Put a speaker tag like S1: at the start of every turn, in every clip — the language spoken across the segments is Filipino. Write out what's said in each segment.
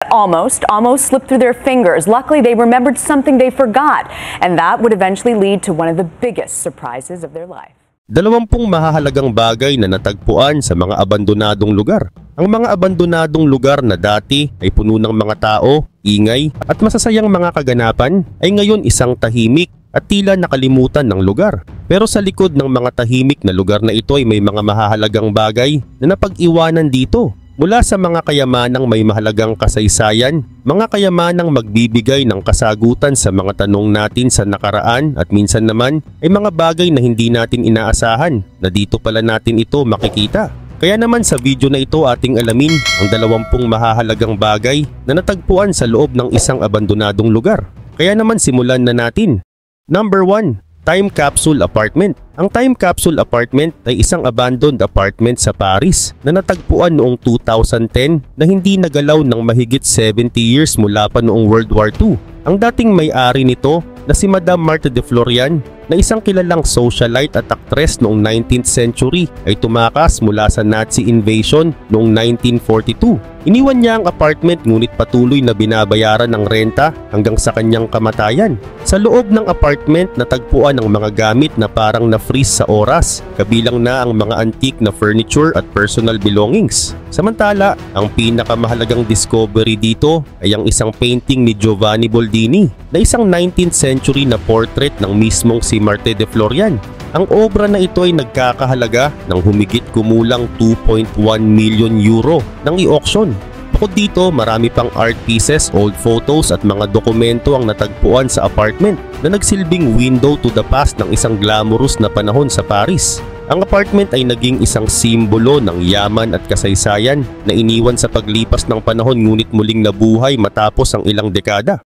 S1: Almost slipped through their fingers. Luckily, they remembered something they forgot, and that would eventually lead to one of the biggest surprises of their life.
S2: 20 mahahalagang bagay na natagpuan sa mga abandonadong lugar. Ang mga abandonadong lugar na dati ay puno ng mga tao, ingay at masasayang mga kaganapan ay ngayon isang tahimik at tila nakalimutan ng lugar. Pero sa likod ng mga tahimik na lugar na ito ay may mga mahahalagang bagay na napag-iwanan dito. Mula sa mga kayamanang may mahalagang kasaysayan, mga kayamanang magbibigay ng kasagutan sa mga tanong natin sa nakaraan at minsan naman ay mga bagay na hindi natin inaasahan na dito pala natin ito makikita. Kaya naman sa video na ito ating alamin ang 20 mahahalagang bagay na natagpuan sa loob ng isang abandonadong lugar. Kaya naman simulan na natin. Number 1. Time Capsule Apartment. Ang Time Capsule Apartment ay isang abandoned apartment sa Paris na natagpuan noong 2010 na hindi nagalaw ng mahigit 70 years mula pa noong World War II. Ang dating may-ari nito na si Madame Marthe de Florian na isang kilalang socialite at actress noong 19th century ay tumakas mula sa Nazi invasion noong 1942. Iniwan niya ang apartment ngunit patuloy na binabayaran ng renta hanggang sa kanyang kamatayan. Sa loob ng apartment natagpuan ang mga gamit na parang na-freeze sa oras, kabilang na ang mga antique na furniture at personal belongings. Samantala, ang pinakamahalagang discovery dito ay ang isang painting ni Giovanni Boldini na isang 19th century na portrait ng mismong si Marthe de Florian. Ang obra na ito ay nagkakahalaga ng humigit kumulang 2.1 million euro nang i-auction. Bukod dito, marami pang art pieces, old photos at mga dokumento ang natagpuan sa apartment na nagsilbing window to the past ng isang glamorous na panahon sa Paris. Ang apartment ay naging isang simbolo ng yaman at kasaysayan na iniwan sa paglipas ng panahon ngunit muling nabuhay matapos ang ilang dekada.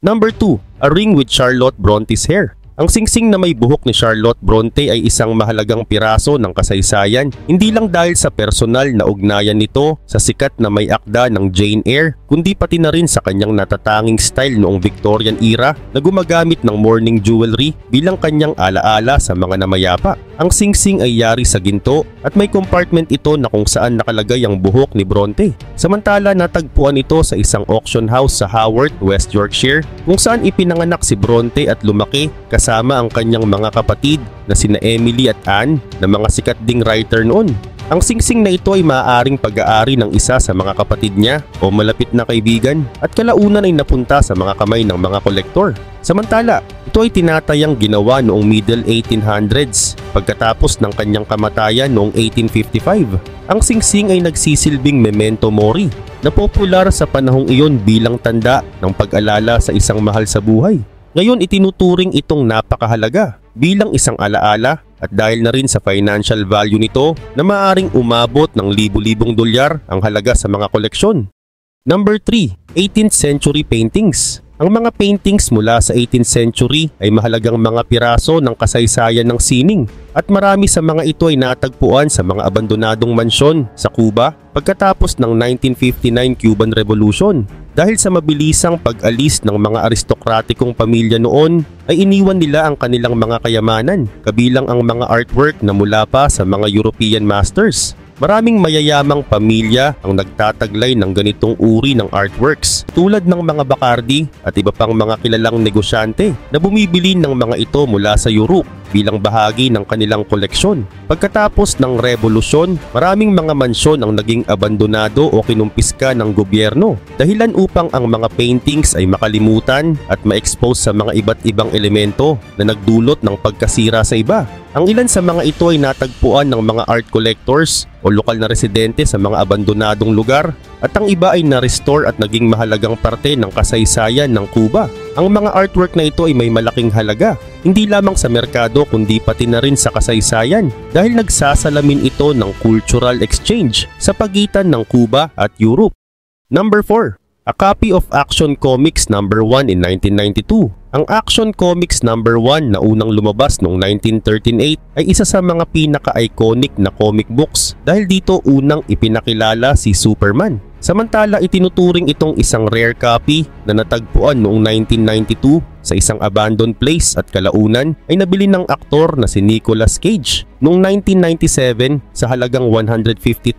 S2: Number 2. A ring with Charlotte Bronte's hair. Ang singsing na may buhok ni Charlotte Bronte ay isang mahalagang piraso ng kasaysayan, hindi lang dahil sa personal na ugnayan nito sa sikat na may akda ng Jane Eyre, kundi pati na rin sa kanyang natatanging style noong Victorian era na gumagamit ng mourning jewelry bilang kanyang alaala sa mga namayapa. Ang singsing ay yari sa ginto at may compartment ito na kung saan nakalagay ang buhok ni Bronte. Samantala natagpuan ito sa isang auction house sa Haworth, West Yorkshire kung saan ipinanganak si Bronte at lumaki kasama ang kanyang mga kapatid na sina Emily at Anne na mga sikat ding writer noon. Ang singsing na ito ay maaaring pag-aari ng isa sa mga kapatid niya o malapit na kaibigan at kalaunan ay napunta sa mga kamay ng mga kolektor. Samantala, ito ay tinatayang ginawa noong middle 1800s pagkatapos ng kanyang kamatayan noong 1855. Ang singsing ay nagsisilbing memento mori na popular sa panahong iyon bilang tanda ng pag-alala sa isang mahal sa buhay. Ngayon itinuturing itong napakahalaga bilang isang alaala at dahil na rin sa financial value nito na maaaring umabot ng libu-libong dolyar ang halaga sa mga koleksyon. Number 3. 18th century paintings. Ang mga paintings mula sa 18th century ay mahalagang mga piraso ng kasaysayan ng sining at marami sa mga ito ay natagpuan sa mga abandonadong mansyon sa Cuba pagkatapos ng 1959 Cuban Revolution. Dahil sa mabilisang pag-alis ng mga aristokratikong pamilya noon ay iniwan nila ang kanilang mga kayamanan, kabilang ang mga artwork na mula pa sa mga European masters. Maraming mayayamang pamilya ang nagtataglay ng ganitong uri ng artworks tulad ng mga Bacardi at iba pang mga kilalang negosyante na bumibili ng mga ito mula sa Europe bilang bahagi ng kanilang koleksyon. Pagkatapos ng revolusyon, maraming mga mansyon ang naging abandonado o kinumpiska ng gobyerno dahilan upang ang mga paintings ay makalimutan at ma-expose sa mga iba't ibang elemento na nagdulot ng pagkasira sa iba. Ang ilan sa mga ito ay natagpuan ng mga art collectors o lokal na residente sa mga abandonadong lugar at ang iba ay na-restore at naging mahalagang parte ng kasaysayan ng Cuba. Ang mga artwork na ito ay may malaking halaga, hindi lamang sa merkado kundi pati na rin sa kasaysayan dahil nagsasalamin ito ng cultural exchange sa pagitan ng Cuba at Europe. Number 4. A copy of Action Comics number 1 in 1992. Ang Action Comics number 1 na unang lumabas noong 1938 ay isa sa mga pinaka-iconic na comic books dahil dito unang ipinakilala si Superman. Samantala itinuturing itong isang rare copy na natagpuan noong 1992 sa isang abandoned place at kalaunan ay nabili ng aktor na si Nicolas Cage noong 1997 sa halagang $150,000.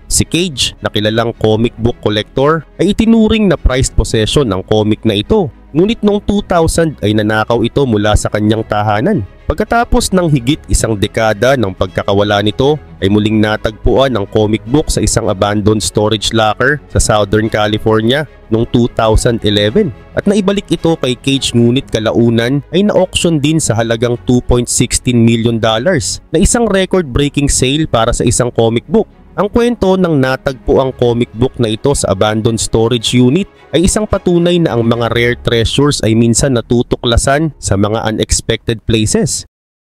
S2: Si Cage, na kilalang comic book collector, ay itinuring na prized possession ang comic na ito. Ngunit noong 2000 ay nanakaw ito mula sa kanyang tahanan. Pagkatapos ng higit isang dekada ng pagkakawala nito, ay muling natagpuan ang comic book sa isang abandoned storage locker sa Southern California noong 2011. At naibalik ito kay Cage, ngunit kalaunan ay na-auction din sa halagang $2.16 million na isang record-breaking sale para sa isang comic book. Ang kwento ng natagpo ang comic book na ito sa abandoned storage unit ay isang patunay na ang mga rare treasures ay minsan natutuklasan sa mga unexpected places.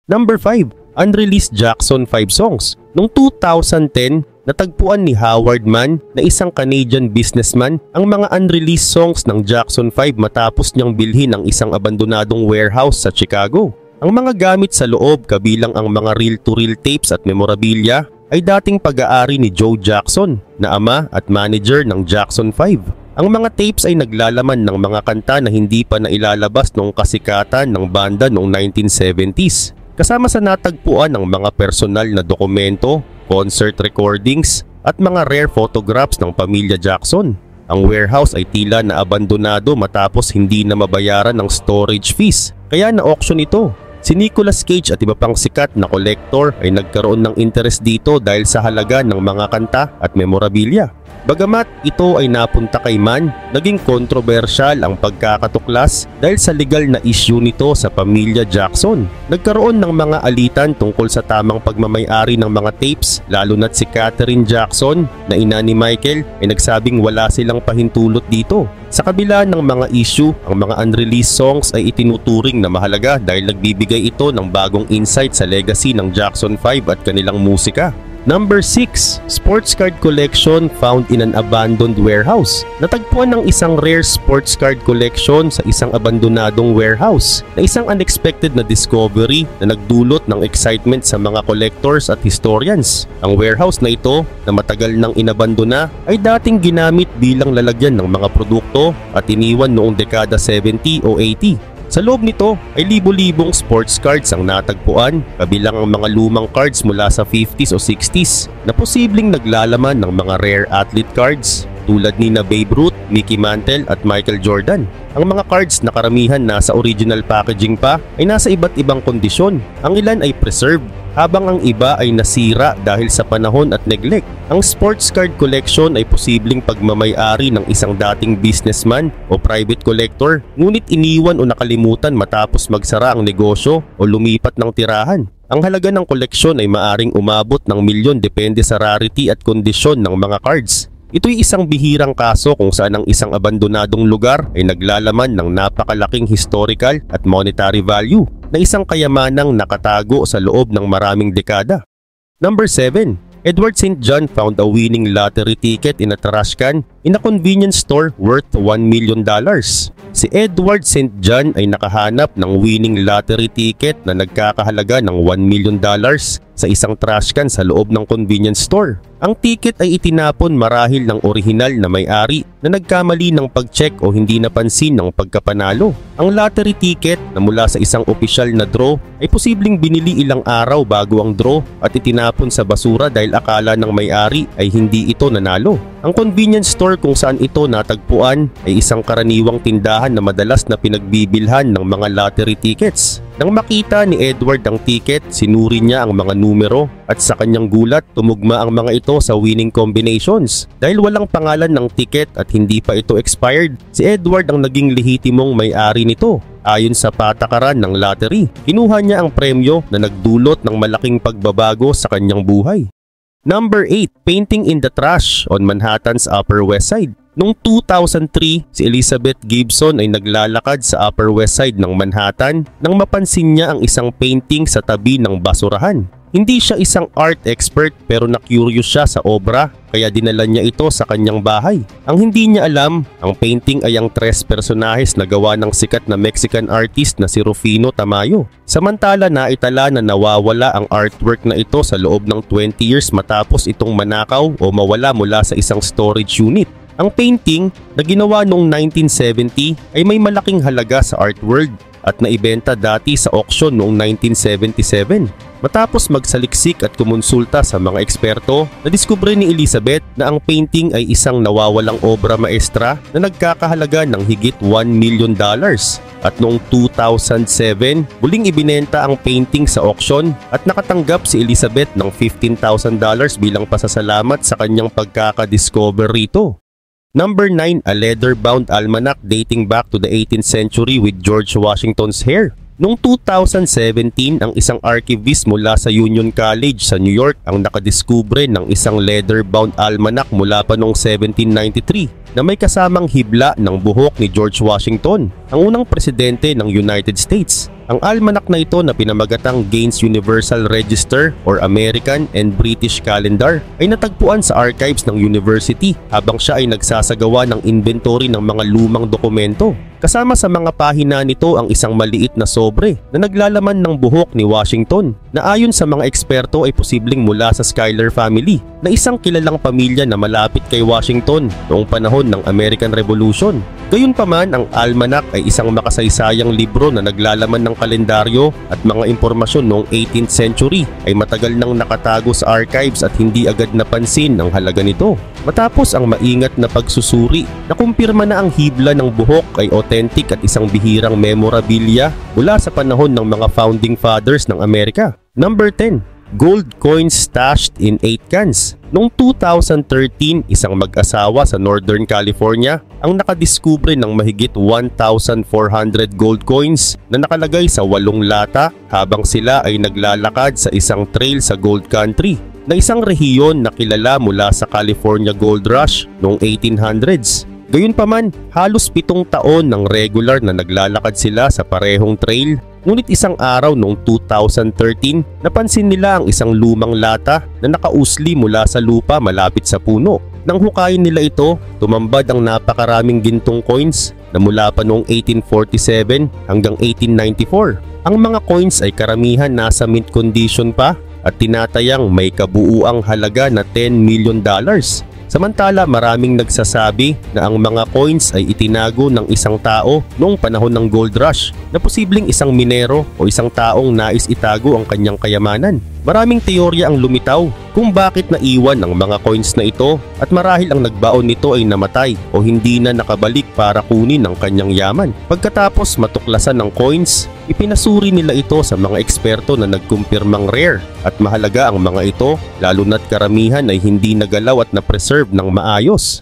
S2: Number 5. Unreleased Jackson 5 songs. Noong 2010, natagpuan ni Howard Mann na isang Canadian businessman ang mga unreleased songs ng Jackson 5 matapos niyang bilhin ang isang abandonadong warehouse sa Chicago. Ang mga gamit sa loob, kabilang ang mga reel-to-reel tapes at memorabilia, ay dating pag-aari ni Joe Jackson na ama at manager ng Jackson 5. Ang mga tapes ay naglalaman ng mga kanta na hindi pa nailalabas noong kasikatan ng banda noong 1970s. Kasama sa natagpuan ang mga personal na dokumento, concert recordings at mga rare photographs ng pamilya Jackson. Ang warehouse ay tila na abandonado matapos hindi na mabayaran ng storage fees, kaya na-auction ito. Si Nicolas Cage at iba pang sikat na collector ay nagkaroon ng interest dito dahil sa halaga ng mga kanta at memorabilia. Bagamat ito ay napunta kay Mann, naging kontrobersyal ang pagkakatuklas dahil sa legal na issue nito sa pamilya Jackson. Nagkaroon ng mga alitan tungkol sa tamang pagmamay-ari ng mga tapes, lalo na't si Catherine Jackson na ina ni Michael ay nagsabing wala silang pahintulot dito. Sa kabila ng mga issue, ang mga unreleased songs ay itinuturing na mahalaga dahil nagbibigay ito ng bagong insight sa legacy ng Jackson 5 at kanilang musika. Number 6. Sports card collection found in an abandoned warehouse. Natagpuan ng isang rare sports card collection sa isang abandonadong warehouse na isang unexpected na discovery na nagdulot ng excitement sa mga collectors at historians. Ang warehouse na ito, na matagal nang inabandona, ay dating ginamit bilang lalagyan ng mga produkto at iniwan noong dekada 70 o 80. Sa loob nito ay libo-libong sports cards ang natagpuan, kabilang ang mga lumang cards mula sa 50s o 60s na posibleng naglalaman ng mga rare athlete cards tulad ni Babe Ruth, Mickey Mantle at Michael Jordan. Ang mga cards na karamihan nasa original packaging pa ay nasa iba't ibang kondisyon. Ang ilan ay preserved, habang ang iba ay nasira dahil sa panahon at neglect. Ang sports card collection ay posibleng pagmamay-ari ng isang dating businessman o private collector, ngunit iniwan o nakalimutan matapos magsara ang negosyo o lumipat ng tirahan. Ang halaga ng koleksyon ay maaring umabot ng milyon depende sa rarity at kondisyon ng mga cards. Ito'y isang bihirang kaso kung saan ang isang abandonadong lugar ay naglalaman ng napakalaking historical at monetary value na isang kayamanang nakatago sa loob ng maraming dekada. Number 7. Edward St. John found a winning lottery ticket in a trash can in a convenience store worth $1 million. Si Edward St. John ay nakahanap ng winning lottery ticket na nagkakahalaga ng $1 million sa isang trash can sa loob ng convenience store. Ang ticket ay itinapon marahil ng orihinal na may-ari na nagkamali ng pag-check o hindi napansin ng pagkapanalo. Ang lottery ticket na mula sa isang opisyal na draw ay posibleng binili ilang araw bago ang draw at itinapon sa basura dahil akala ng may-ari ay hindi ito nanalo. Ang convenience store kung saan ito natagpuan ay isang karaniwang tindahan na madalas na pinagbibilhan ng mga lottery tickets. Nang makita ni Edward ang ticket, sinuri niya ang mga numero at sa kanyang gulat tumugma ang mga ito sa winning combinations. Dahil walang pangalan ng ticket at hindi pa ito expired, si Edward ang naging lehitimong may-ari nito. Ayon sa patakaran ng lottery, kinuha niya ang premyo na nagdulot ng malaking pagbabago sa kanyang buhay. Number 8. Painting in the trash on Manhattan's Upper West Side. Noong 2003, si Elizabeth Gibson ay naglalakad sa Upper West Side ng Manhattan nang mapansin niya ang isang painting sa tabi ng basurahan. Hindi siya isang art expert pero na-curious siya sa obra kaya dinala niya ito sa kanyang bahay. Ang hindi niya alam, ang painting ay ang tres personahes na gawa ng sikat na Mexican artist na si Rufino Tamayo. Samantala naitala na nawawala ang artwork na ito sa loob ng 20 years matapos itong manakaw o mawala mula sa isang storage unit. Ang painting na ginawa noong 1970 ay may malaking halaga sa art world at naibenta dati sa auction noong 1977. Matapos magsaliksik at kumonsulta sa mga eksperto, nadiskubre ni Elizabeth na ang painting ay isang nawawalang obra maestra na nagkakahalaga ng higit $1 million. At noong 2007, muling ibinenta ang painting sa auction at nakatanggap si Elizabeth ng $15,000 bilang pasasalamat sa kanyang pagkakadiscover rito. Number 9, a leather-bound almanac dating back to the 18th century with George Washington's hair. Noong 2017, ang isang archivist mula sa Union College sa New York ang nakadiskubre ng isang leather-bound almanac mula pa noong 1793 na may kasamang hibla ng buhok ni George Washington, ang unang presidente ng United States. Ang almanac na ito na pinamagatang Gaines Universal Register or American and British Calendar ay natagpuan sa archives ng university habang siya ay nagsasagawa ng inventory ng mga lumang dokumento. Kasama sa mga pahina nito ang isang maliit na sobre na naglalaman ng buhok ni Washington na ayon sa mga eksperto ay posibleng mula sa Schuyler family na isang kilalang pamilya na malapit kay Washington noong panahon ng American Revolution. Gayunpaman, ang almanac ay isang makasaysayang libro na naglalaman ng kalendaryo at mga impormasyon noong 18th century ay matagal nang nakatago sa archives at hindi agad napansin ang halaga nito. Matapos ang maingat na pagsusuri, nakumpirma na ang hibla ng buhok ay authentic at isang bihirang memorabilia mula sa panahon ng mga founding fathers ng Amerika. Number 10. Gold coins stashed in 8 cans. Noong 2013, isang mag-asawa sa Northern California ang nakadiskubre ng mahigit 1,400 gold coins na nakalagay sa 8 lata habang sila ay naglalakad sa isang trail sa Gold Country na isang rehiyon na kilala mula sa California Gold Rush noong 1800s. Gayunpaman, halos 7 taon ng regular na naglalakad sila sa parehong trail. Ngunit isang araw noong 2013, napansin nila ang isang lumang lata na nakausli mula sa lupa malapit sa puno. Nang hukayin nila ito, tumambad ang napakaraming gintong coins na mula pa noong 1847 hanggang 1894. Ang mga coins ay karamihan nasa mint condition pa at tinatayang may kabuuang halaga na $10 million. Samantala, maraming nagsasabi na ang mga coins ay itinago ng isang tao noong panahon ng Gold Rush na posibleng isang minero o isang taong nais itago ang kanyang kayamanan. Maraming teorya ang lumitaw kung bakit naiwan ang mga coins na ito at marahil ang nagbaon nito ay namatay o hindi na nakabalik para kunin ang kanyang yaman. Pagkatapos matuklasan ng coins, ipinasuri nila ito sa mga eksperto na nagkumpirmang rare at mahalaga ang mga ito, lalo na't karamihan ay hindi nagalaw at na-preserve ng maayos.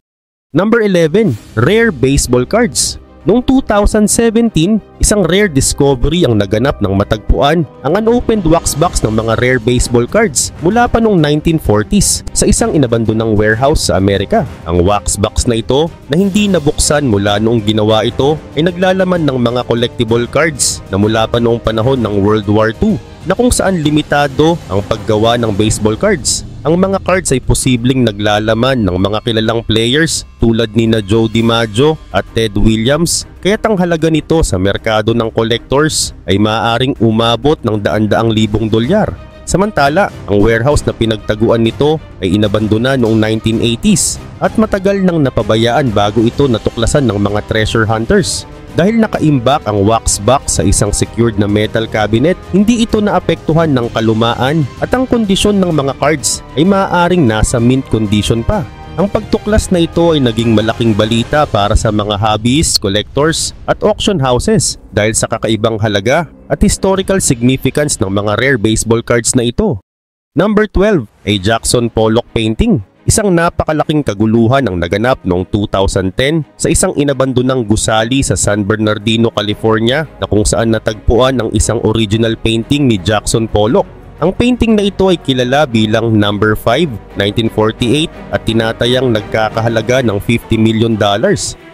S2: Number 11. Rare baseball cards. Noong 2017, isang rare discovery ang naganap ng matagpuan ang unopened wax box ng mga rare baseball cards mula pa noong 1940s sa isang inabandonang warehouse sa Amerika. Ang wax box na ito na hindi nabuksan mula noong ginawa ito ay naglalaman ng mga collectible cards na mula pa noong panahon ng World War II na kung saan limitado ang paggawa ng baseball cards. Ang mga cards ay posibleng naglalaman ng mga kilalang players tulad ni Joe DiMaggio at Ted Williams, kaya't ang halaga nito sa merkado ng collectors ay maaaring umabot ng daan-daang libong dolyar. Samantala, ang warehouse na pinagtaguan nito ay inabandona noong 1980s at matagal nang napabayaan bago ito natuklasan ng mga treasure hunters. Dahil nakaimbak ang wax box sa isang secured na metal cabinet, hindi ito naapektuhan ng kalumaan at ang kondisyon ng mga cards ay maaaring nasa mint condition pa. Ang pagtuklas na ito ay naging malaking balita para sa mga hobbyists, collectors at auction houses dahil sa kakaibang halaga at historical significance ng mga rare baseball cards na ito. Number 12 ay Jackson Pollock painting. Isang napakalaking kaguluhan ang naganap noong 2010 sa isang inabandonang gusali sa San Bernardino, California na kung saan natagpuan ang isang original painting ni Jackson Pollock. Ang painting na ito ay kilala bilang Number 5, 1948 at tinatayang nagkakahalaga ng $50 million.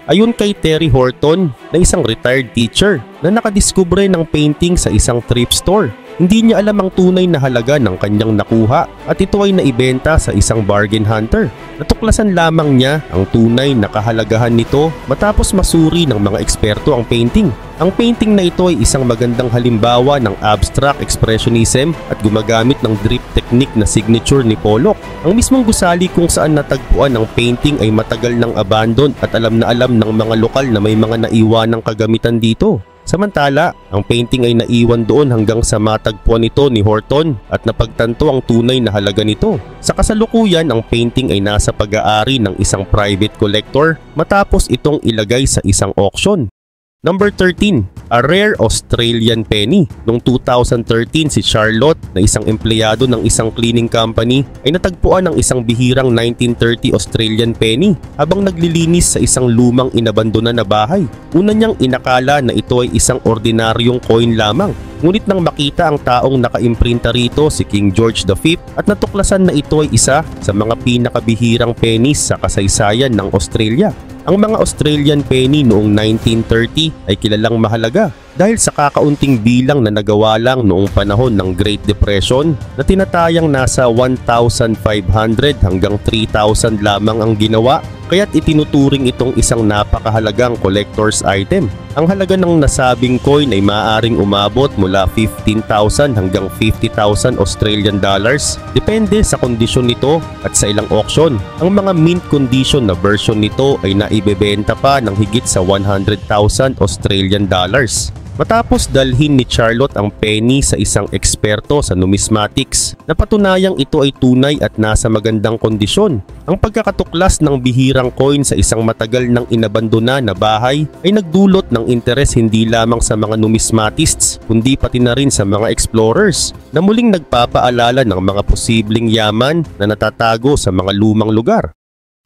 S2: Ayon kay Terry Horton na isang retired teacher na nakadiskubre ng painting sa isang thrift store. Hindi niya alam ang tunay na halaga ng kanyang nakuha at ito ay naibenta sa isang bargain hunter. Natuklasan lamang niya ang tunay na kahalagahan nito matapos masuri ng mga eksperto ang painting. Ang painting na ito ay isang magandang halimbawa ng abstract expressionism at gumagamit ng drip technique na signature ni Pollock. Ang mismong gusali kung saan natagpuan ang painting ay matagal nang abandon at alam na alam ng mga lokal na may mga naiwanang kagamitan dito. Samantala, ang painting ay naiwan doon hanggang sa matagpuan ito ni Horton at napagtanto ang tunay na halaga nito. Sa kasalukuyan, ang painting ay nasa pag-aari ng isang private collector matapos itong ilagay sa isang auction. Number 13, a rare Australian penny. Noong 2013, si Charlotte na isang empleyado ng isang cleaning company ay natagpuan ng isang bihirang 1930 Australian penny habang naglilinis sa isang lumang inabandona na bahay. Una niyang inakala na ito ay isang ordinaryong coin lamang. Ngunit nang makita ang taong nakaimprinta rito, si King George V, at natuklasan na ito ay isa sa mga pinakabihirang pennies sa kasaysayan ng Australia. Ang mga Australian penny noong 1930 ay kilalang mahalaga dahil sa kakaunting bilang na nagawa lang noong panahon ng Great Depression na tinatayang nasa 1,500 hanggang 3,000 lamang ang ginawa, kaya't itinuturing itong isang napakahalagang collector's item. Ang halaga ng nasabing coin ay maaaring umabot mula 15,000 hanggang 50,000 Australian dollars depende sa kondisyon nito at sa ilang auction. Ang mga mint condition na version nito ay naibebenta pa ng higit sa 100,000 Australian dollars. Matapos dalhin ni Charlotte ang penny sa isang eksperto sa numismatics, napatunayang ito ay tunay at nasa magandang kondisyon. Ang pagkakatuklas ng bihirang coin sa isang matagal nang inabandona na bahay ay nagdulot ng interes hindi lamang sa mga numismatists kundi pati na rin sa mga explorers na muling nagpapaalala ng mga posibleng yaman na natatago sa mga lumang lugar.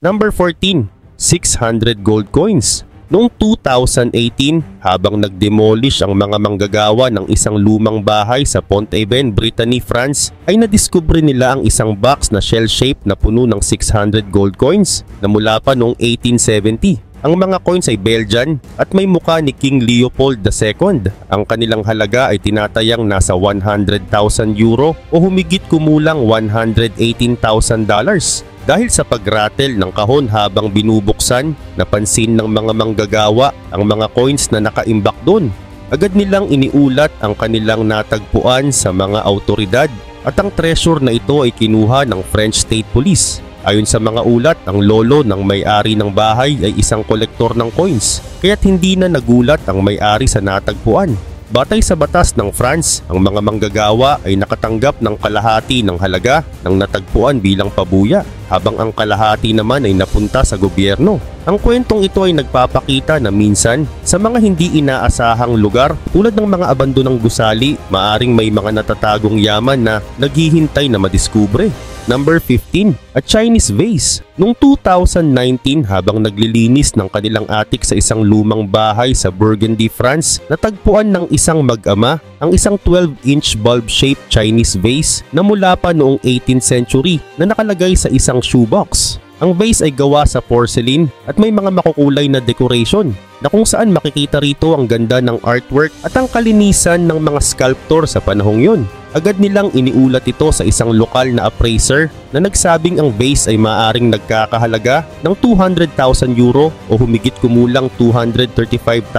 S2: Number 14, 600 gold coins. Noong 2018, habang nagdemolish ang mga manggagawa ng isang lumang bahay sa Pont-Aven, Brittany, France, ay nadiskubre nila ang isang box na shell-shaped na puno ng 600 gold coins na mula pa noong 1870. Ang mga coins ay Belgian at may mukha ni King Leopold II. Ang kanilang halaga ay tinatayang nasa 100,000 euro o humigit kumulang $118,000. Dahil sa pag-rattle ng kahon habang binubuksan, napansin ng mga manggagawa ang mga coins na nakaimbak doon. Agad nilang iniulat ang kanilang natagpuan sa mga autoridad at ang treasure na ito ay kinuha ng French State Police. Ayon sa mga ulat, ang lolo ng may-ari ng bahay ay isang kolektor ng coins, kaya't hindi na nagulat ang may-ari sa natagpuan. Batay sa batas ng France, ang mga manggagawa ay nakatanggap ng kalahati ng halaga ng natagpuan bilang pabuya, habang ang kalahati naman ay napunta sa gobyerno. Ang kwentong ito ay nagpapakita na minsan sa mga hindi inaasahang lugar tulad ng mga abandonang gusali, maaring may mga natatagong yaman na naghihintay na madiskubre. Number 15, a Chinese vase. Noong 2019, habang naglilinis ng kanilang attic sa isang lumang bahay sa Burgundy, France, natagpuan ng isang mag-ama ang isang 12-inch bulb-shaped Chinese vase na mula pa noong 18th century na nakalagay sa isang shoebox. Ang vase ay gawa sa porcelain at may mga makukulay na decoration na kung saan makikita rito ang ganda ng artwork at ang kalinisan ng mga sculptor sa panahong yun. Agad nilang iniulat ito sa isang lokal na appraiser na nagsabing ang vase ay maaring nagkakahalaga ng 200,000 euro o humigit kumulang $235,000.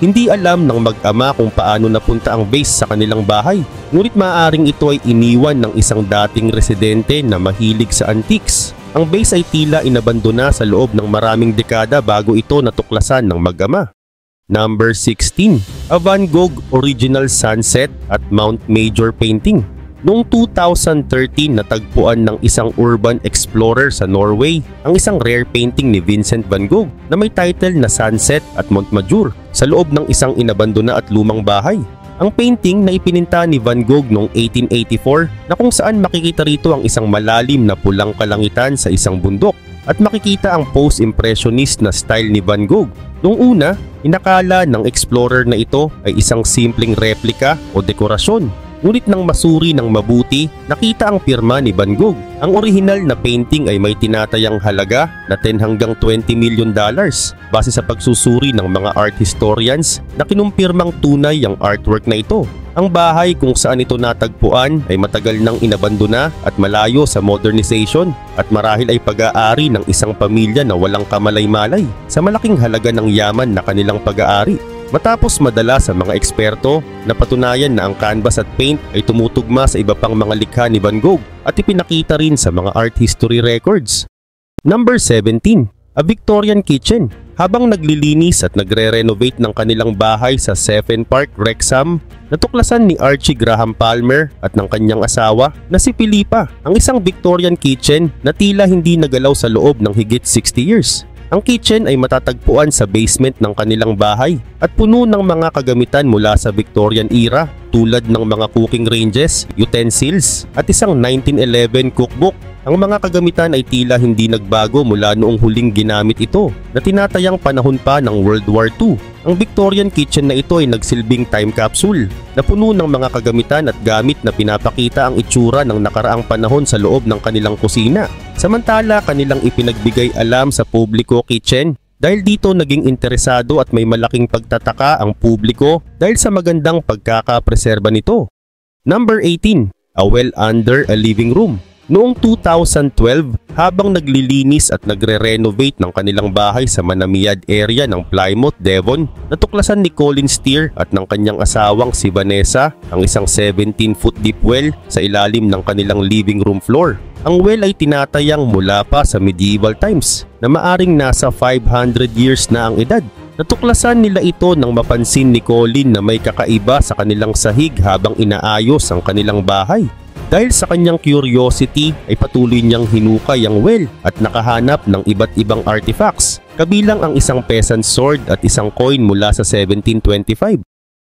S2: Hindi alam ng mag-ama kung paano napunta ang vase sa kanilang bahay, ngunit maaring ito ay iniwan ng isang dating residente na mahilig sa antiques. Ang vase ay tila inabandona sa loob ng maraming dekada bago ito natuklasan ng mag-ama. Number 16, a Van Gogh Original Sunset at Mount Major painting. Noong 2013, natagpuan ng isang urban explorer sa Norway ang isang rare painting ni Vincent van Gogh na may title na Sunset at Mount Major sa loob ng isang inabandona at lumang bahay. Ang painting na ipininta ni Van Gogh noong 1884 na kung saan makikita rito ang isang malalim na pulang kalangitan sa isang bundok at makikita ang post-impressionist na style ni Van Gogh. Noong una, inakala ng explorer na ito ay isang simpleng replika o dekorasyon. Ngunit nang masuri ng mabuti, nakita ang pirma ni Van Gogh. Ang orihinal na painting ay may tinatayang halaga na 10 hanggang $20 million base sa pagsusuri ng mga art historians na kinumpirmang tunay ang artwork na ito. Ang bahay kung saan ito natagpuan ay matagal nang inabandona at malayo sa modernization at marahil ay pag-aari ng isang pamilya na walang kamalay-malay sa malaking halaga ng yaman na kanilang pag-aari. Matapos madala sa mga eksperto, napatunayan na ang canvas at paint ay tumutugma sa iba pang mga likha ni Van Gogh at ipinakita rin sa mga art history records. Number 17, a Victorian kitchen. Habang naglilinis at nagre-renovate ng kanilang bahay sa Seven Park, Wrexham, natuklasan ni Archie Graham Palmer at ng kanyang asawa na si Filipa ang isang Victorian kitchen na tila hindi nagalaw sa loob ng higit 60 years. Ang kitchen ay matatagpuan sa basement ng kanilang bahay at puno ng mga kagamitan mula sa Victorian era tulad ng mga cooking ranges, utensils at isang 1911 cookbook. Ang mga kagamitan ay tila hindi nagbago mula noong huling ginamit ito na tinatayang panahon pa ng World War II. Ang Victorian kitchen na ito ay nagsilbing time capsule na puno ng mga kagamitan at gamit na pinapakita ang itsura ng nakaraang panahon sa loob ng kanilang kusina. Samantala, kanilang ipinagbigay alam sa publiko kitchen dahil dito naging interesado at may malaking pagtataka ang publiko dahil sa magandang pagkakapreserba nito. Number 18. A well under a living room. Noong 2012, habang naglilinis at nagre-renovate ng kanilang bahay sa Manamiyad area ng Plymouth, Devon, natuklasan ni Colin Steer at ng kanyang asawang si Vanessa ang isang 17-foot deep well sa ilalim ng kanilang living room floor. Ang well ay tinatayang mula pa sa medieval times na maaring nasa 500 years na ang edad. Natuklasan nila ito nang mapansin ni Colin na may kakaiba sa kanilang sahig habang inaayos ang kanilang bahay. Dahil sa kanyang curiosity ay patuloy niyang hinukay ang well at nakahanap ng iba't ibang artifacts, kabilang ang isang peasant sword at isang coin mula sa 1725.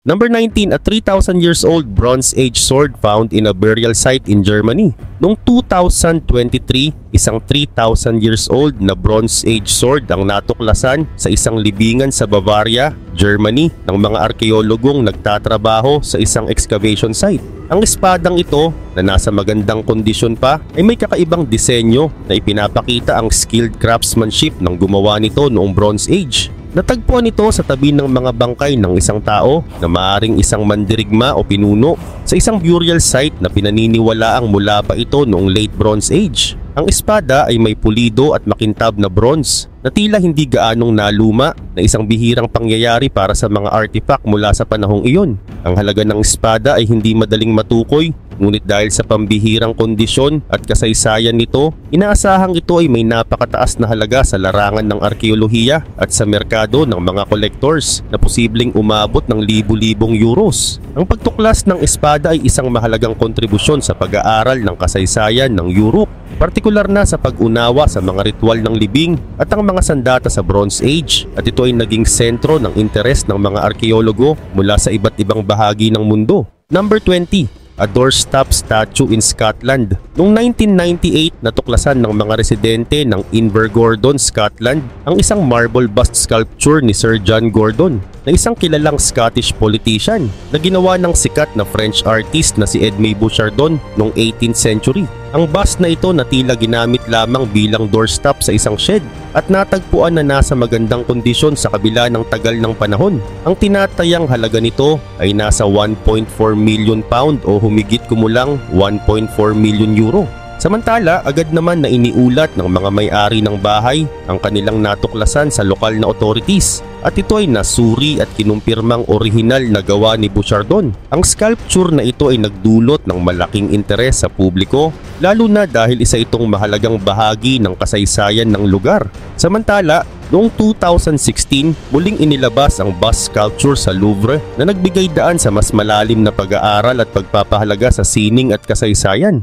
S2: Number 19, a 3,000 years old Bronze Age sword found in a burial site in Germany. Noong 2023, isang 3,000 years old na Bronze Age sword ang natuklasan sa isang libingan sa Bavaria, Germany ng mga arkeologong nagtatrabaho sa isang excavation site. Ang espadang ito na nasa magandang kondisyon pa ay may kakaibang disenyo na ipinapakita ang skilled craftsmanship ng gumawa nito noong Bronze Age. Natagpuan ito sa tabi ng mga bangkay ng isang tao na maaring isang mandirigma o pinuno sa isang burial site na pinaniniwalaang mula pa ito noong late Bronze Age. Ang espada ay may pulido at makintab na bronze na tila hindi gaanong naluma na isang bihirang pangyayari para sa mga artifact mula sa panahong iyon. Ang halaga ng espada ay hindi madaling matukoy, ngunit dahil sa pambihirang kondisyon at kasaysayan nito, inaasahang ito ay may napakataas na halaga sa larangan ng arkeolohiya at sa merkado ng mga collectors na posibleng umabot ng libu-libong euros. Ang pagtuklas ng espada ay isang mahalagang kontribusyon sa pag-aaral ng kasaysayan ng Europe, partikular na sa pag-unawa sa mga ritual ng libing at ang mga sandata sa Bronze Age, at ito ay naging sentro ng interes ng mga arkeologo mula sa iba't ibang bahagi ng mundo. Number 20. A doorstop statue in Scotland. Noong 1998, natuklasan ng mga residente ng Invergordon, Scotland, ang isang marble bust sculpture ni Sir John Gordon, na isang kilalang Scottish politician na ginawa ng sikat na French artist na si Edmé Bouchardon noong 18th century. Ang bust na ito na tila ginamit lamang bilang doorstop sa isang shed at natagpuan na nasa magandang kondisyon sa kabila ng tagal ng panahon. Ang tinatayang halaga nito ay nasa 1.4 million pound o humigit kumulang 1.4 million euro. Samantala, agad naman na iniulat ng mga may-ari ng bahay ang kanilang natuklasan sa lokal na authorities at ito ay nasuri at kinumpirmang orihinal na gawa ni Bouchardon. Ang sculpture na ito ay nagdulot ng malaking interes sa publiko, lalo na dahil isa itong mahalagang bahagi ng kasaysayan ng lugar. Samantala, noong 2016, muling inilabas ang bust sculpture sa Louvre na nagbigay daan sa mas malalim na pag-aaral at pagpapahalaga sa sining at kasaysayan.